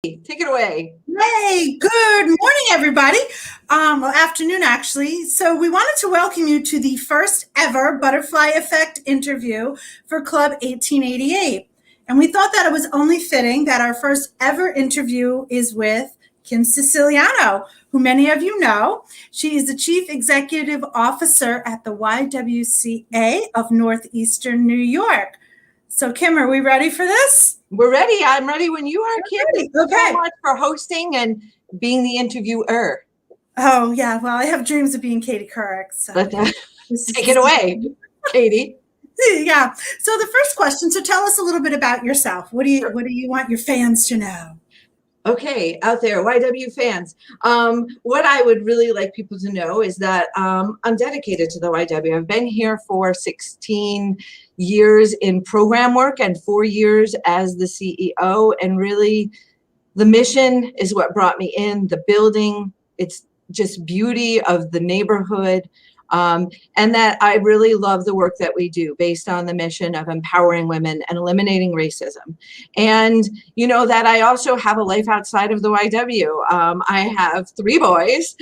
Take it away. Hey, good morning, everybody. Well, afternoon, actually. So we wanted to welcome you to the first ever Butterfly Effect interview for Club 1888. And we thought that it was only fitting that our first ever interview is with Kim Siciliano, who many of you know. She is the Chief Executive Officer at the YWCA of NorthEastern New York. So, Kim, are we ready for this? We're ready. I'm ready when you are, Kim. Ready. Thank you Okay. so much for hosting and being the interviewer. Oh, yeah. Well, I have dreams of being Katie Couric. So take it away, Katie. Yeah. So the first question. So tell us a little bit about yourself. What do you want your fans to know? Okay, out there, YW fans. What I would really like people to know is that I'm dedicated to the YW. I've been here for 16 years in program work and 4 years as the CEO. And really, the mission is what brought me in. The building, it's just beauty of the neighborhood. And that I really love the work that we do based on the mission of empowering women and eliminating racism. And you know that I also have a life outside of the YW. I have 3 boys,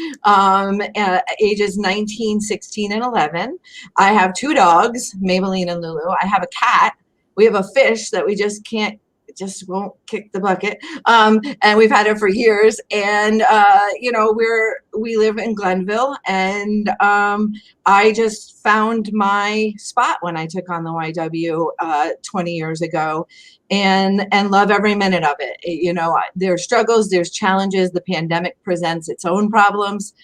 ages 19, 16, and 11. I have 2 dogs, Maybelline and Lulu. I have a cat. We have a fish that we just won't kick the bucket. And we've had it for years. And, you know, we live in Glenville, and I just found my spot when I took on the YW 20 years ago, and love every minute of it. You know, there's struggles, there's challenges. The pandemic presents its own problems,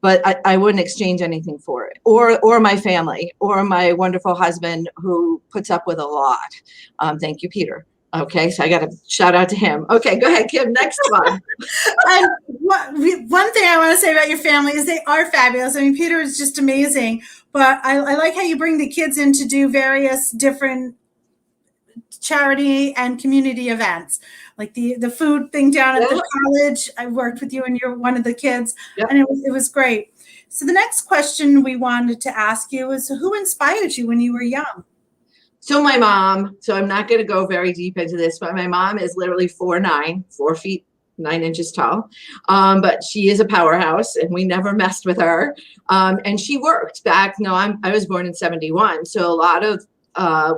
but I wouldn't exchange anything for it, or my family, or my wonderful husband who puts up with a lot. Thank you, Peter. Okay, so I got to shout out to him. Okay, go ahead, Kim. Next one. And one thing I want to say about your family is they are fabulous. I mean, Peter is just amazing, but I like how you bring the kids in to do various different charity and community events, like the food thing down at the college. I worked with you, and you're one of the kids, and it was great. So the next question we wanted to ask you is, who inspired you when you were young? So my mom, so I'm not going to go very deep into this, but my mom is literally 4'9", 4 feet, 9 inches tall. But she is a powerhouse, and we never messed with her. And she worked back. No, I was born in 71. So a lot of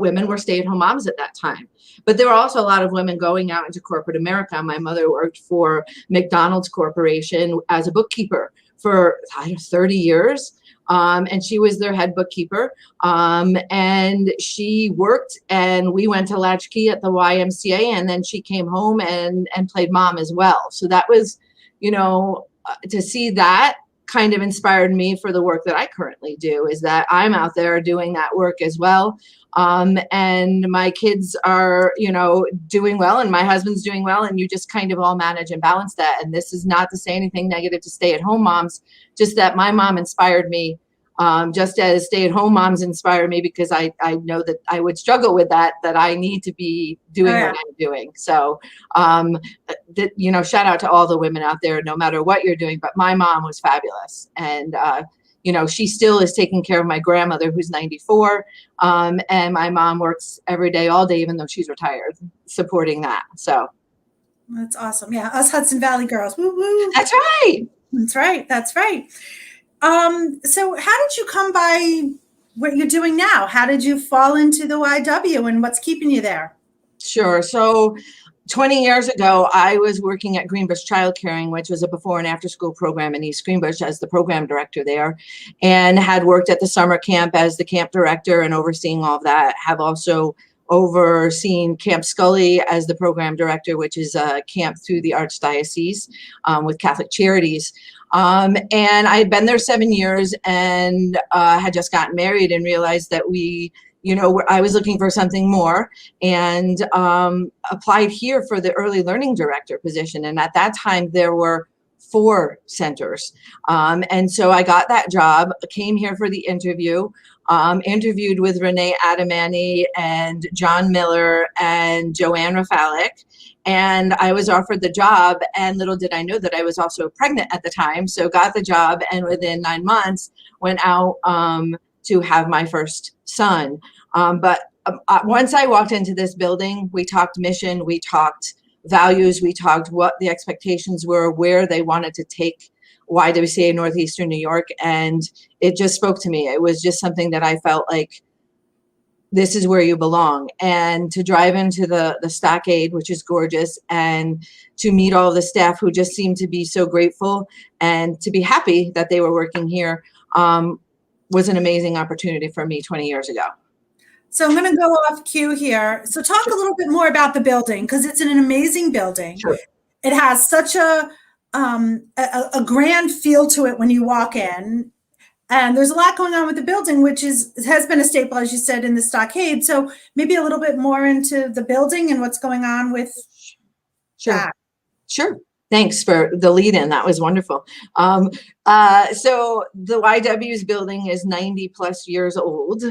women were stay-at-home moms at that time. But there were also a lot of women going out into corporate America. My mother worked for McDonald's Corporation as a bookkeeper for 30 years. And she was their head bookkeeper. And she worked, and we went to Latchkey at the YMCA, and then she came home and played mom as well. So that was, you know, to see that kind of inspired me for the work that I currently do, is that I'm out there doing that work as well. And my kids are, you know, doing well, and my husband's doing well, and you just kind of all manage and balance that. And this is not to say anything negative to stay-at-home moms, just that my mom inspired me, just as stay-at-home moms inspire me, because I know that I would struggle with that I need to be doing what I'm doing. So, you know, shout out to all the women out there, no matter what you're doing. But my mom was fabulous. And, you know, she still is taking care of my grandmother, who's 94. And my mom works every day, all day, even though she's retired, supporting that. So. That's awesome. Yeah. Us Hudson Valley girls. Woo woo. That's right. That's right. That's right. So how did you come by what you're doing now? How did you fall into the YW, and what's keeping you there? Sure. So 20 years ago, I was working at Greenbush Child Caring, which was a before and after school program in East Greenbush, as the program director there, and had worked at the summer camp as the camp director and overseeing all of that. Have also overseen Camp Scully as the program director, which is a camp through the Archdiocese with Catholic Charities. And I had been there 7 years, and had just gotten married, and realized that I was looking for something more, and applied here for the early learning director position. And at that time, there were 4 centers. And so I got that job, came here for the interview, interviewed with Renee Adamani and John Miller and Joanne Rafalik. And I was offered the job, and little did I know that I was also pregnant at the time. So got the job, and within 9 months went out to have my first son. But once I walked into this building, we talked mission, we talked values. We talked what the expectations were, where they wanted to take YWCA Northeastern New York, and it just spoke to me. It was just something that I felt like this is where you belong. And to drive into the stockade, which is gorgeous, and to meet all the staff who just seemed to be so grateful and to be happy that they were working here, was an amazing opportunity for me 20 years ago. So I'm going to go off cue here. So talk a little bit more about the building, because it's an amazing building. Sure. It has such a grand feel to it when you walk in. And there's a lot going on with the building, which has been a staple, as you said, in the stockade. So maybe a little bit more into the building and what's going on with that. Sure. Thanks for the lead in. That was wonderful. So the YW's building is 90 plus years old.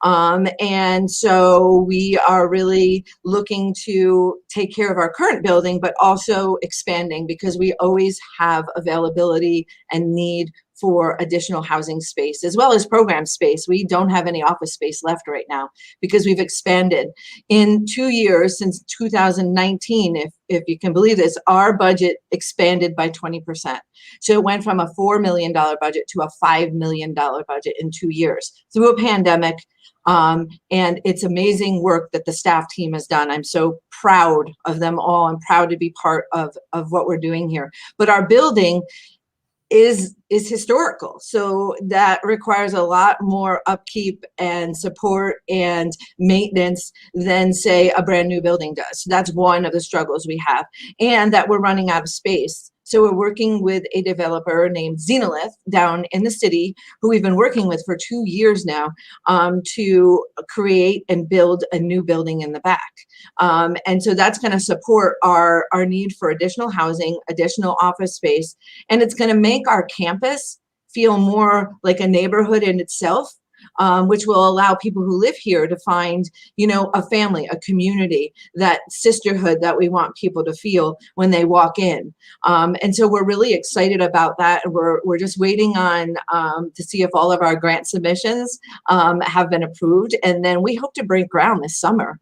And so we are really looking to take care of our current building, but also expanding, because we always have availability and need for additional housing space as well as program space. We don't have any office space left right now because we've expanded. In 2 years, since 2019, if you can believe this, our budget expanded by 20%. So it went from a $4 million budget to a $5 million budget in 2 years through a pandemic. And it's amazing work that the staff team has done. I'm so proud of them all. I'm proud to be part of what we're doing here. But our building is historical. So that requires a lot more upkeep and support and maintenance than, say, a brand new building does. So that's one of the struggles we have, and that we're running out of space. So we're working with a developer named Zenolith down in the city, who we've been working with for 2 years now, to create and build a new building in the back. And so that's going to support our need for additional housing, additional office space, and it's going to make our campus feel more like a neighborhood in itself, which will allow people who live here to find, a family, a community, that sisterhood that we want people to feel when they walk in. And so we're really excited about that. And we're just waiting on to see if all of our grant submissions have been approved. And then we hope to break ground this summer.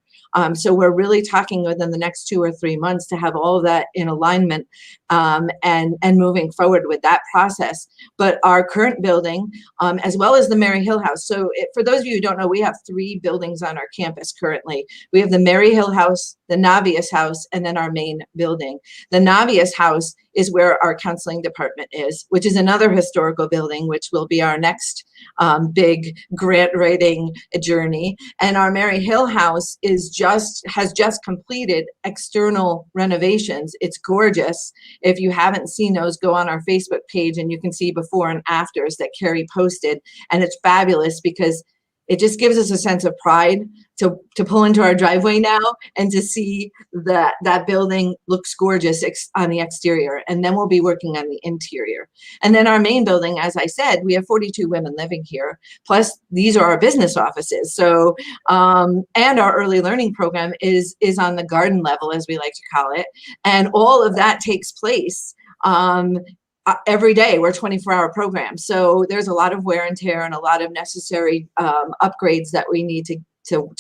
So we're really talking within the next 2 or 3 months to have all of that in alignment, and moving forward with that process. But our current building, as well as the Mary Hill House. So for those of you who don't know, we have 3 buildings on our campus currently. We have the Mary Hill House, the Navius House, and then our main building. The Navius House is where our counseling department is, which is another historical building, which will be our next big grant writing journey. And our Mary Hill House has just completed external renovations. It's gorgeous. If you haven't seen those, go on our Facebook page and you can see before and afters that Carrie posted. And it's fabulous because it just gives us a sense of pride to pull into our driveway now and to see that building looks gorgeous on the exterior. And then we'll be working on the interior. And then our main building, as I said, we have 42 women living here. Plus, these are our business offices. So, and our early learning program is on the garden level, as we like to call it. And all of that takes place every day. We're 24-hour programs. So there's a lot of wear and tear and a lot of necessary upgrades that we need to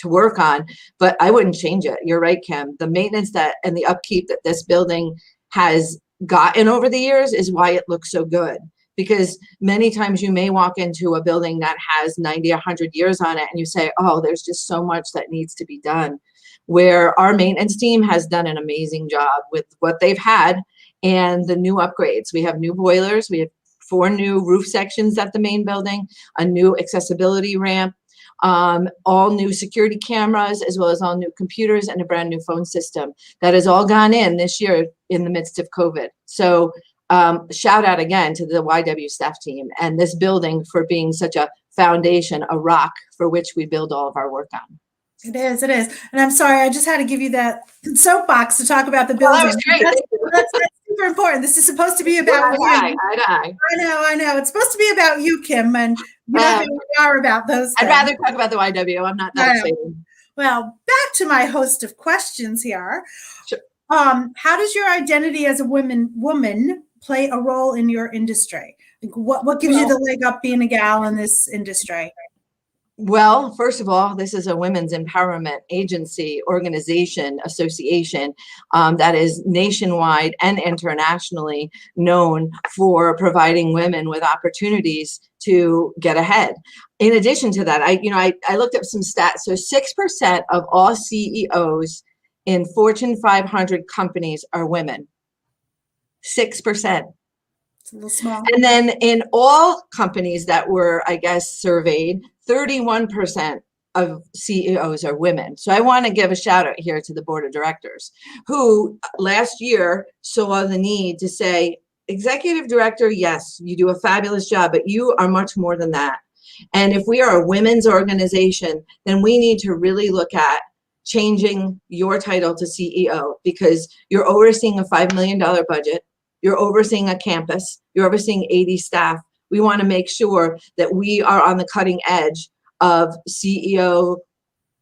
work on, but I wouldn't change it. You're right, Kim. The maintenance and the upkeep that this building has gotten over the years is why it looks so good. Because many times you may walk into a building that has 90, 100 years on it and you say, oh, there's just so much that needs to be done. Where our maintenance team has done an amazing job with what they've had and the new upgrades. We have new boilers. We have 4 new roof sections at the main building, a new accessibility ramp, all new security cameras, as well as all new computers and a brand new phone system. That has all gone in this year in the midst of COVID. So shout out again to the YW staff team and this building for being such a foundation, a rock for which we build all of our work on. It is. And I'm sorry, I just had to give you that soapbox to talk about the building. Oh, that was great. That's super important. This is supposed to be about you. I know. It's supposed to be about you, Kim, and you know who we are about those things. I'd rather talk about the YW. I'm not that excited. Well, back to my host of questions here. Sure. How does your identity as a woman play a role in your industry? Like what gives you the leg up being a gal in this industry? Well, first of all, this is a women's empowerment agency, organization, association that is nationwide and internationally known for providing women with opportunities to get ahead. In addition to that, I looked up some stats. So 6% of all CEOs in Fortune 500 companies are women. 6%. It's a little small. And then in all companies that were, I guess, surveyed, 31% of CEOs are women. So I want to give a shout out here to the board of directors who last year saw the need to say, executive director, yes, you do a fabulous job, but you are much more than that. And if we are a women's organization, then we need to really look at changing your title to CEO, because you're overseeing a $5 million budget. You're overseeing a campus. You're overseeing 80 staff. We want to make sure that we are on the cutting edge of CEO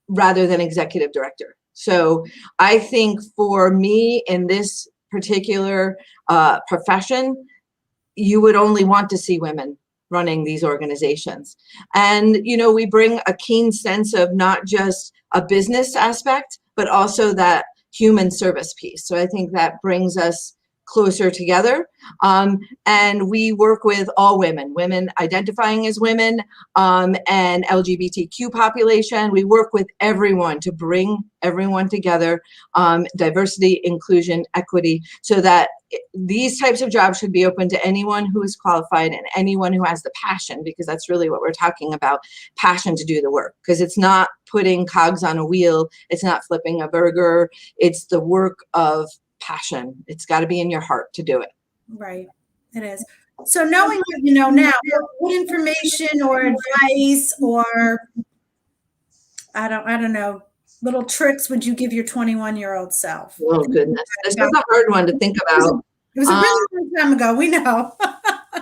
rather than executive director. So I think for me in this particular profession, you would only want to see women running these organizations. And, we bring a keen sense of not just a business aspect, but also that human service piece. So I think that brings us closer together. And we work with all women identifying as women, and LGBTQ population. We work with everyone to bring everyone together, diversity, inclusion, equity, so that these types of jobs should be open to anyone who is qualified and anyone who has the passion, because that's really what we're talking about, passion to do the work. Because it's not putting cogs on a wheel, it's not flipping a burger, it's the work of passion. It's got to be in your heart to do it. Right. It is. So knowing what you know now, what information or advice or I don't know, little tricks would you give your 21-year-old self? Oh goodness. This was a hard one to think about. It was a really long time ago, we know.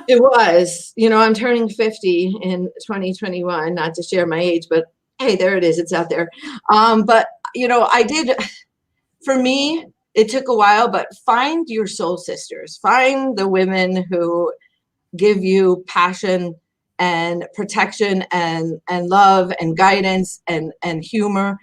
It was. I'm turning 50 in 2021, not to share my age, but hey, there it is. It's out there. But for me, it took a while, but find your soul sisters. Find the women who give you passion and protection and love and guidance and humor,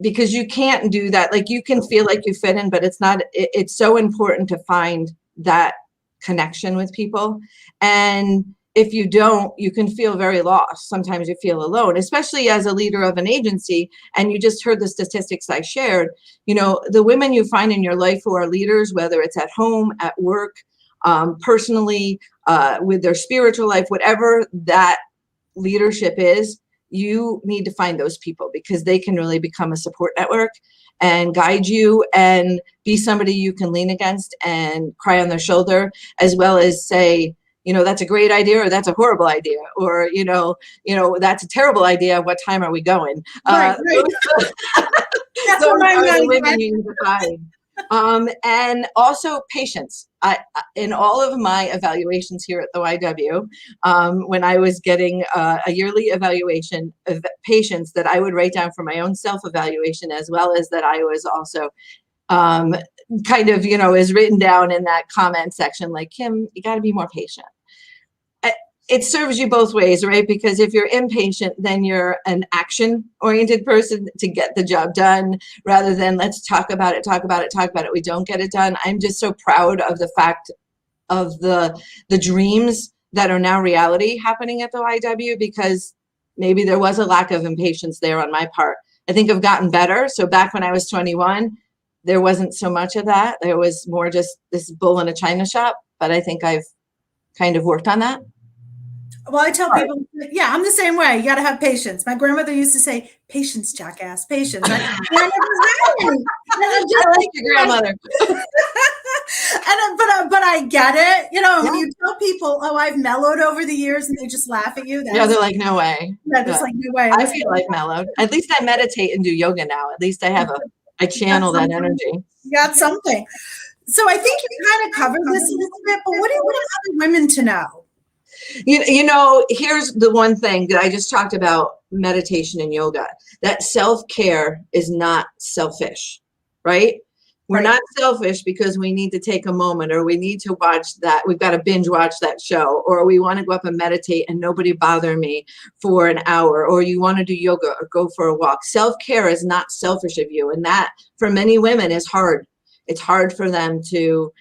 because you can't do that. Like, you can feel like you fit in, but it's so important to find that connection with people. And if you don't, you can feel very lost. Sometimes you feel alone, especially as a leader of an agency. And you just heard the statistics I shared. The women you find in your life who are leaders, whether it's at home, at work, personally, with their spiritual life, whatever that leadership is, you need to find those people, because they can really become a support network and guide you and be somebody you can lean against and cry on their shoulder, as well as say, that's a great idea, or that's a horrible idea, or, that's a terrible idea. What time are we going? Right. That's what are the women you need to find. And also patience. In all of my evaluations here at the YW, when I was getting a yearly evaluation of patience that I would write down for my own self-evaluation, as well as that I was also kind of, is written down in that comment section, like, Kim, you got to be more patient. It serves you both ways, right? Because if you're impatient, then you're an action-oriented person to get the job done, rather than let's talk about it. We don't get it done. I'm just so proud of the fact of the dreams that are now reality happening at the YW, because maybe there was a lack of impatience there on my part. I think I've gotten better. So back when I was 21, there wasn't so much of that. There was more just this bull in a china shop, but I think I've kind of worked on that. Well, I tell people, yeah, I'm the same way. You got to have patience. My grandmother used to say, patience, jackass, patience. I like your grandmother. But I get it. When you tell people, oh, I've mellowed over the years, and they just laugh at you. They're like, no way. Yeah, it's like, no way. I feel like mellowed. At least I meditate and do yoga now. At least I channel that energy. You got something. So I think you kind of covered this a little bit, but what do you want other women to know? Here's the one thing that I just talked about, meditation and yoga, that self-care is not selfish, right? We're Right. not selfish because we need to take a moment, or we need to watch that. We've got to binge watch that show, or we want to go up and meditate and nobody bother me for an hour, or you want to do yoga or go for a walk. Self-care is not selfish of you. And that for many women is hard. It's hard for them to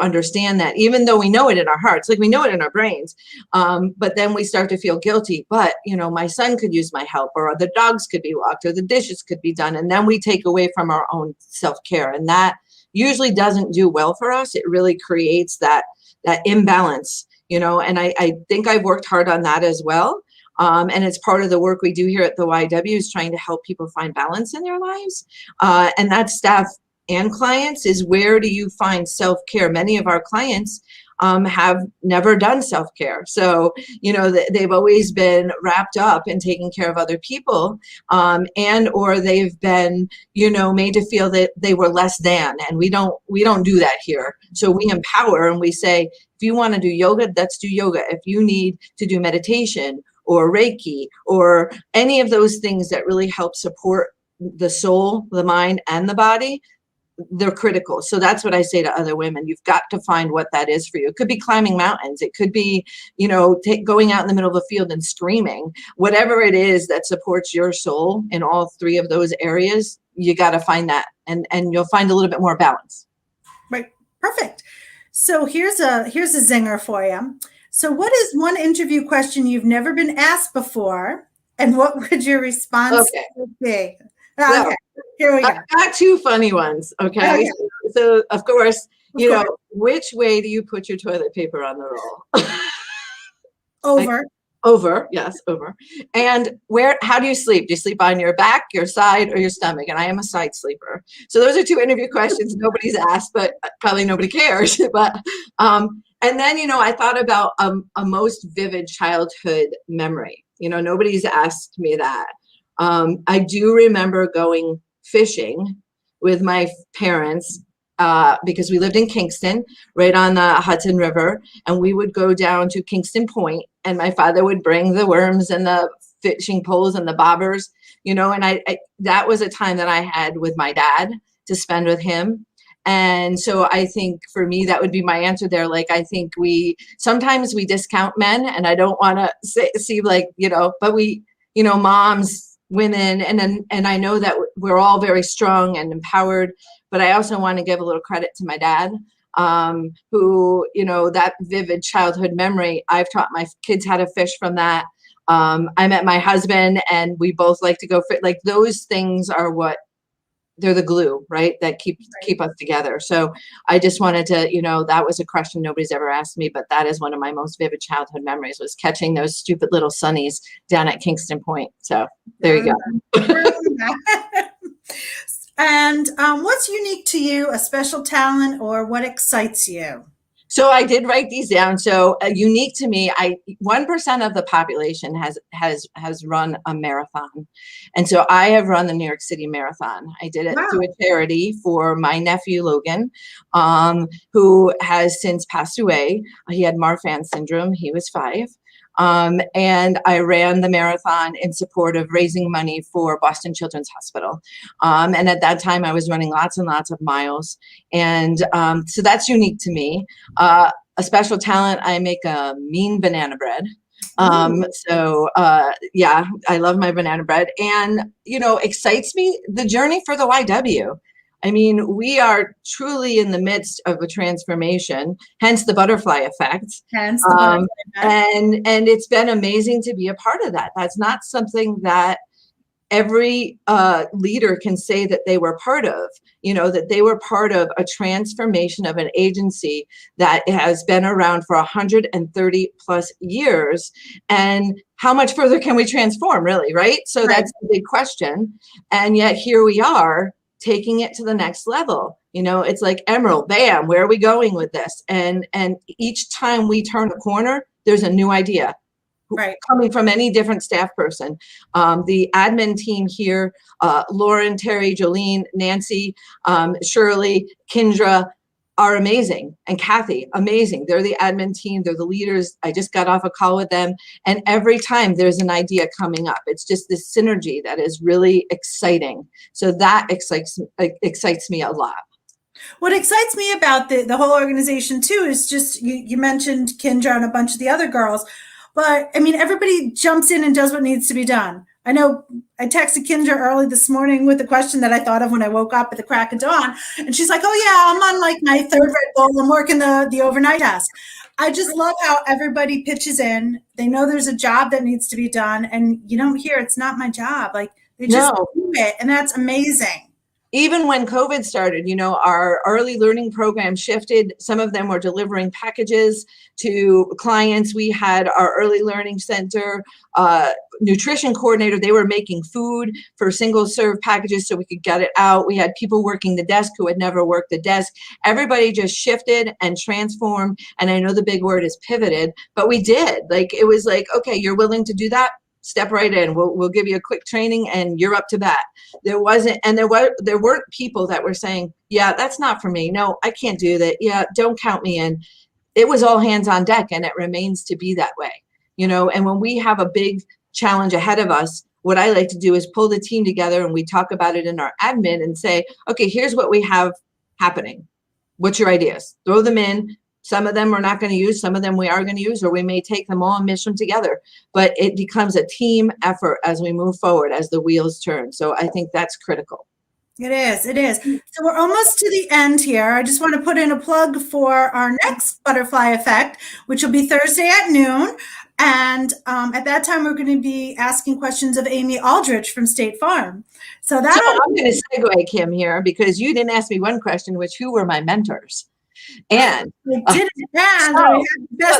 understand that, even though we know it in our hearts, like we know it in our brains. But then we start to feel guilty. But, my son could use my help, or the dogs could be walked, or the dishes could be done. And then we take away from our own self-care. And that usually doesn't do well for us. It really creates that imbalance, and I think I've worked hard on that as well. And it's part of the work we do here at the YW, is trying to help people find balance in their lives. And that's staff and clients, is where do you find self-care? Many of our clients have never done self-care. So, they've always been wrapped up in taking care of other people, and or they've been, made to feel that they were less than. And we don't do that here. So we empower, and we say, if you want to do yoga, let's do yoga. If you need to do meditation or Reiki or any of those things that really help support the soul, the mind, and the body, they're critical. So that's what I say to other women. You've got to find what that is for you. It could be climbing mountains. It could be, going out in the middle of a field and screaming. Whatever it is that supports your soul in all three of those areas, you got to find that, and you'll find a little bit more balance. Right. Perfect. So here's a zinger for you. So what is one interview question you've never been asked before, and what would your response be? Well, Okay, here we go. I've got two funny ones. Okay. So of course, which way do you put your toilet paper on the roll? Over. Over. Yes. Over. And how do you sleep? Do you sleep on your back, your side, or your stomach? And I am a side sleeper. So those are two interview questions nobody's asked, but probably nobody cares. But, and then, I thought about a most vivid childhood memory. Nobody's asked me that. I do remember going fishing with my parents because we lived in Kingston, right on the Hudson River, and we would go down to Kingston Point, and my father would bring the worms and the fishing poles and the bobbers, and I that was a time that I had with my dad to spend with him. And so I think for me, that would be my answer there. Like, I think sometimes we discount men, and I don't want to seem like, but we, moms, women, and I know that we're all very strong and empowered, but I also want to give a little credit to my dad, who, that vivid childhood memory, I've taught my kids how to fish from that. I met my husband, and we both like to go like those things are they're the glue, right? That keep us together. So I just wanted to, that was a question nobody's ever asked me, but that is one of my most vivid childhood memories, was catching those stupid little sunnies down at Kingston Point. So there you go. And what's unique to you, a special talent, or what excites you? So I did write these down. So unique to me, 1% of the population has run a marathon. And so I have run the New York City Marathon. I did it through a charity for my nephew, Logan, who has since passed away. He had Marfan syndrome. He was 5. And I ran the marathon in support of raising money for Boston Children's Hospital. And at that time, I was running lots and lots of miles. And so that's unique to me. A special talent, I make a mean banana bread. Yeah, I love my banana bread. And, excites me the journey for the YW. I mean, we are truly in the midst of a transformation, hence the butterfly effect. And it's been amazing to be a part of that. That's not something that every leader can say that they were part of, that they were part of a transformation of an agency that has been around for 130 plus years. And how much further can we transform, really, right? So that's the big question. And yet here we are, taking it to the next level. It's like Emerald, bam, where are we going with this? And each time we turn a corner, there's a new idea coming from any different staff person. The admin team here, Lauren, Terry, Jolene, Nancy, Shirley, Kendra, are amazing. And Kathy, amazing. They're the admin team. They're the leaders. I just got off a call with them. And every time there's an idea coming up, it's just this synergy that is really exciting. So that excites me a lot. What excites me about the whole organization too is just you mentioned Kendra and a bunch of the other girls, but I mean everybody jumps in and does what needs to be done. I know I texted Kendra early this morning with a question that I thought of when I woke up at the crack of dawn, and she's like, "Oh yeah, I'm on like my third Red Bull. I'm working the overnight desk." I just love how everybody pitches in. They know there's a job that needs to be done, and you don't hear it's not my job. Like they just No. do it, and that's amazing. Even when COVID started, our early learning program shifted. Some of them were delivering packages to clients. We had our early learning center, nutrition coordinator. They were making food for single serve packages so we could get it out. We had people working the desk who had never worked the desk. Everybody just shifted and transformed. And I know the big word is pivoted, but we did. Like, it was like, okay, you're willing to do that? Step right in. We'll give you a quick training and you're up to bat. There weren't people that were saying, yeah, that's not for me. No, I can't do that. Yeah, don't count me in. It was all hands on deck, and it remains to be that way. And when we have a big challenge ahead of us, what I like to do is pull the team together and we talk about it in our admin and say, okay, here's what we have happening. What's your ideas? Throw them in. Some of them we're not going to use, some of them we are going to use, or we may take them all and mesh them together. But it becomes a team effort as we move forward, as the wheels turn. So I think that's critical. It is. It is. So we're almost to the end here. I just want to put in a plug for our next Butterfly Effect, which will be Thursday at noon. And at that time, we're going to be asking questions of Amy Aldrich from State Farm. So I'm going to segue, Kim, here, because you didn't ask me one question, which who were my mentors? And this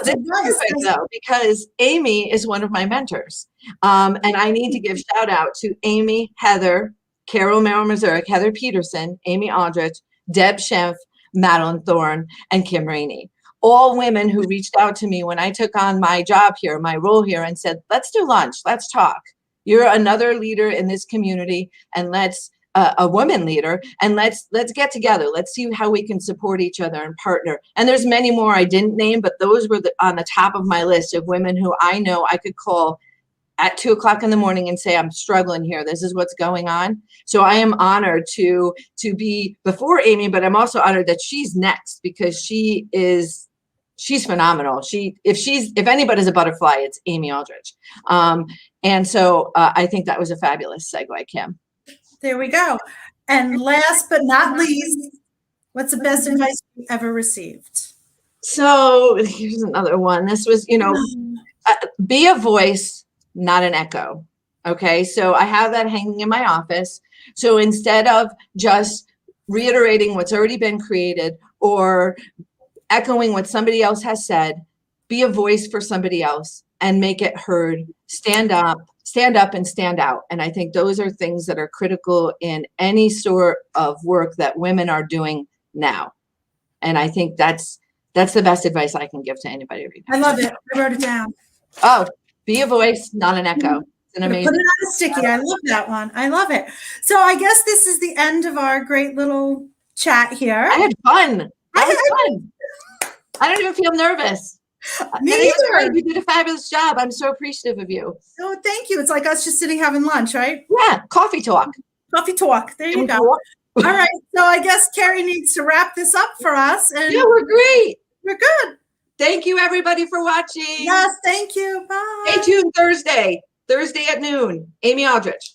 is perfect though, because Amy is one of my mentors. And I need to give shout out to Amy, Heather, Carol Merrill-Mazurek, Heather Peterson, Amy Aldrich, Deb Schempf, Madeline Thorne, and Kim Rainey. All women who reached out to me when I took on my job here, my role here, and said, let's do lunch, let's talk. You're another leader in this community, and let's a woman leader, and let's get together. Let's see how we can support each other and partner. And there's many more I didn't name, but those were on the top of my list of women who I know I could call at 2 o'clock in the morning and say, I'm struggling here. This is what's going on. So I am honored to be before Amy, but I'm also honored that she's next, because she's phenomenal. If anybody's a butterfly, it's Amy Aldrich. And so I think that was a fabulous segue, Kim. There we go. And last but not least, what's the best advice you ever received? So here's another one. This was, be a voice, not an echo. Okay. So I have that hanging in my office. So instead of just reiterating what's already been created or echoing what somebody else has said, be a voice for somebody else and make it heard. Stand up and stand out. And I think those are things that are critical in any sort of work that women are doing now. And I think that's the best advice I can give to anybody right now. I love it. I wrote it down. Oh, be a voice, not an echo. It's an amazing. Put it on a sticky. I love that one. I love it. So I guess this is the end of our great little chat here. I had fun. I don't even feel nervous. Me either. You did a fabulous job. I'm so appreciative of you. Oh, thank you. It's like us just sitting having lunch, right? Yeah, coffee talk. Coffee talk. There you go. All right. So I guess Carrie needs to wrap this up for us. And yeah, we're great. We're good. Thank you, everybody, for watching. Yes, thank you. Bye. Stay tuned Thursday at noon. Amy Aldrich.